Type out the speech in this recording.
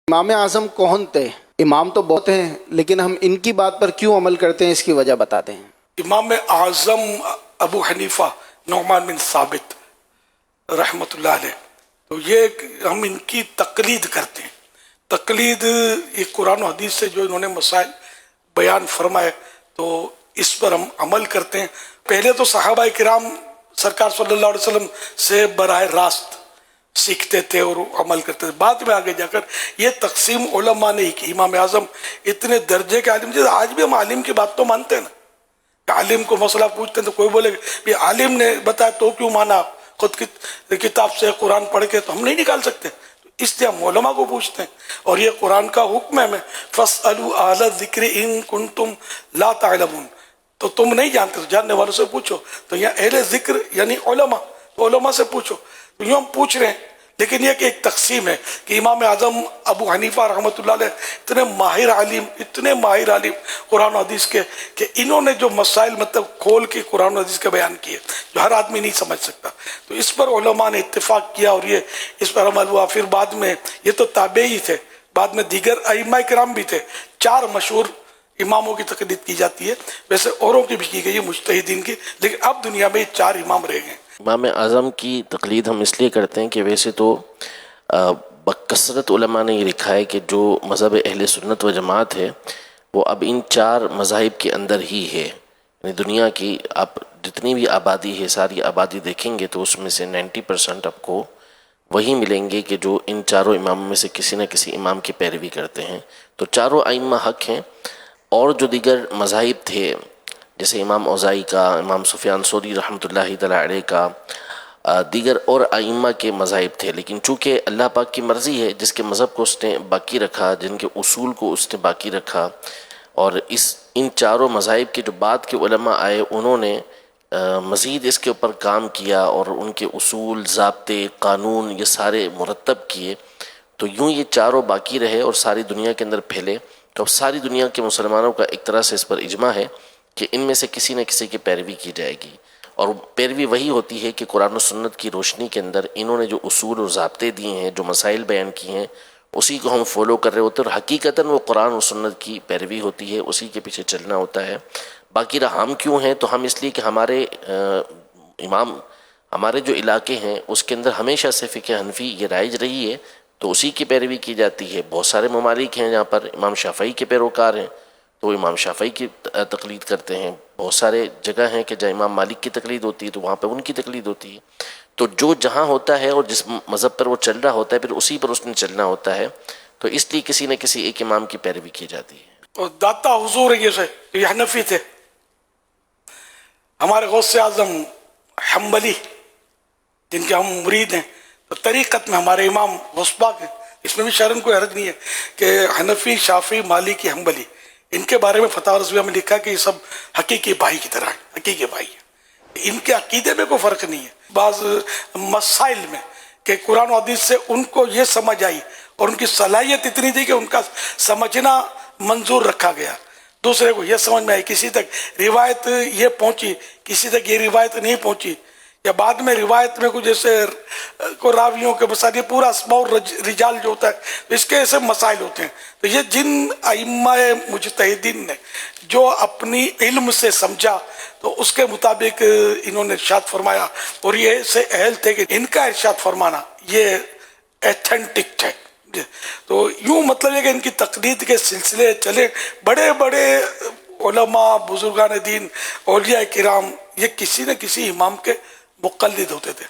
امام اعظم کون تھے؟ امام تو بہت ہیں لیکن ہم ان کی بات پر کیوں عمل کرتے ہیں، اس کی وجہ بتاتے ہیں۔ امام اعظم ابو حنیفہ نعمان بن ثابت رحمۃ اللہ علیہ، تو یہ ہم ان کی تقلید کرتے ہیں۔ تقلید یہ قرآن و حدیث سے جو انہوں نے مسائل بیان فرمائے تو اس پر ہم عمل کرتے ہیں۔ پہلے تو صحابہ کرام سرکار صلی اللہ علیہ وسلم سے براہ راست سیکھتے تھے اور عمل کرتے تھے، بعد میں آگے جا کر یہ تقسیم علماء نے ہی کی۔ امام اعظم اتنے درجے کے عالم، جیسے آج بھی ہم عالم کی بات تو مانتے ہیں نا، عالم کو مسئلہ پوچھتے ہیں تو کوئی بولے کہ عالم نے بتایا تو کیوں مانا، خود کی کتاب سے قرآن پڑھ کے تو ہم نہیں نکال سکتے، اس لیے ہم علماء کو پوچھتے ہیں۔ اور یہ قرآن کا حکم ہے ہمیں، فَاسْأَلُوا أَهْلَ الذِّكْرِ إِن كُنتُمْ لَا تَعْلَمُونَ، تو تم نہیں جانتے تو جاننے والوں سے پوچھو۔ تو یہاں اہل ذکر یعنی علماء، تو علماء سے پوچھو۔ تو یوں ہم پوچھ رہے ہیں، لیکن یہ کہ ایک تقسیم ہے کہ امام اعظم ابو حنیفہ رحمۃ اللہ علیہ اتنے ماہر عالم قرآن و حدیث کے کہ انہوں نے جو مسائل مطلب کھول کے قرآن و حدیث کے بیان کیے جو ہر آدمی نہیں سمجھ سکتا، تو اس پر علماء نے اتفاق کیا اور یہ اس پر عمل ہوا۔ پھر بعد میں یہ تو تابعی تھے، بعد میں دیگر ائمہ کرام بھی تھے، 4 مشہور اماموں کی تقلید کی جاتی ہے، ویسے اوروں کی بھی کی گئی ہے مجتہدین کی، لیکن اب دنیا میں 4 امام رہ گئے۔ امام اعظم کی تقلید ہم اس لیے کرتے ہیں کہ ویسے تو بکثرت علماء نے یہ لکھا ہے کہ جو مذہب اہل سنت و جماعت ہے وہ اب ان 4 مذاہب کے اندر ہی ہے، یعنی دنیا کی آپ جتنی بھی آبادی ہے ساری آبادی دیکھیں گے تو اس میں سے 90% آپ کو وہی ملیں گے کہ جو ان 4 اماموں میں سے کسی نہ کسی امام کی پیروی کرتے ہیں۔ تو 4 ائمہ حق ہیں، اور جو دیگر مذاہب تھے جیسے امام اوزاعی کا، امام سفیان ثوری رحمۃ اللہ تعالی علیہ کا، دیگر اور ائمہ کے مذاہب تھے، لیکن چونکہ اللہ پاک کی مرضی ہے جس کے مذہب کو اس نے باقی رکھا، جن کے اصول کو اس نے باقی رکھا، اور ان 4 مذاہب کے جو بعد کے علماء آئے انہوں نے مزید اس کے اوپر کام کیا اور ان کے اصول، ضابطے، قانون یہ سارے مرتب کیے، تو یوں یہ 4 باقی رہے اور ساری دنیا کے اندر پھیلے۔ تو اب ساری دنیا کے مسلمانوں کا ایک طرح سے اس پر اجماع ہے کہ ان میں سے کسی نہ کسی کی پیروی کی جائے گی، اور پیروی وہی ہوتی ہے کہ قرآن و سنت کی روشنی کے اندر انہوں نے جو اصول اور ضابطے دیے ہیں، جو مسائل بیان کیے ہیں، اسی کو ہم فالو کر رہے ہوتے ہیں، اور حقیقتاً وہ قرآن و سنت کی پیروی ہوتی ہے، اسی کے پیچھے چلنا ہوتا ہے۔ باقی رہا ہم کیوں ہیں، تو ہم اس لیے کہ ہمارے امام، ہمارے جو علاقے ہیں اس کے اندر ہمیشہ سے فقہ حنفی یہ رائج رہی ہے، تو اسی کی پیروی کی جاتی ہے۔ بہت سارے ممالک ہیں جہاں پر امام شافعی کے پیروکار ہیں تو وہ امام شافعی کی تقلید کرتے ہیں، بہت سارے جگہ ہیں کہ جہاں امام مالک کی تقلید ہوتی ہے تو وہاں پہ ان کی تقلید ہوتی ہے۔ تو جو جہاں ہوتا ہے اور جس مذہب پر وہ چل رہا ہوتا ہے پھر اسی پر اس نے چلنا ہوتا ہے، تو اس لیے کسی نہ کسی ایک امام کی پیروی کی جاتی ہے۔ اور داتا حضور یہ حنفی تھے، ہمارے غوث اعظم حنبلی جن کے ہم مرید ہیں، تو طریقت میں ہمارے امام غوث پاک ہیں، اس میں بھی شرم کوئی حرج نہیں ہے کہ حنفی، شافعی، مالکی، حنبلی، ان کے بارے میں فتاوی رضویہ میں لکھا کہ یہ سب حقیقی بھائی کی طرح ہیں، حقیقی بھائی ہیں، ان کے عقیدے میں کوئی فرق نہیں ہے۔ بعض مسائل میں کہ قرآن و حدیث سے ان کو یہ سمجھ آئی اور ان کی صلاحیت اتنی تھی کہ ان کا سمجھنا منظور رکھا گیا، دوسرے کو یہ سمجھ میں آئی، کسی تک روایت یہ پہنچی، کسی تک یہ روایت نہیں پہنچی، یا بعد میں روایت میں کچھ جیسے کو راویوں کے مسائل، یہ پورا اسماء الرجال جو ہوتا ہے اس کے ایسے مسائل ہوتے ہیں۔ تو یہ جن ائمہ مجتہدین نے جو اپنی علم سے سمجھا تو اس کے مطابق انہوں نے ارشاد فرمایا، اور یہ ایسے اہل تھے کہ ان کا ارشاد فرمانا یہ ایتھینٹک ہے۔ تو یوں مطلب ہے کہ ان کی تقلید کے سلسلے چلے، بڑے بڑے علماء، بزرگان دین، اولیاء کرام یہ کسی نہ کسی امام کے مقلد ہوتے تھے۔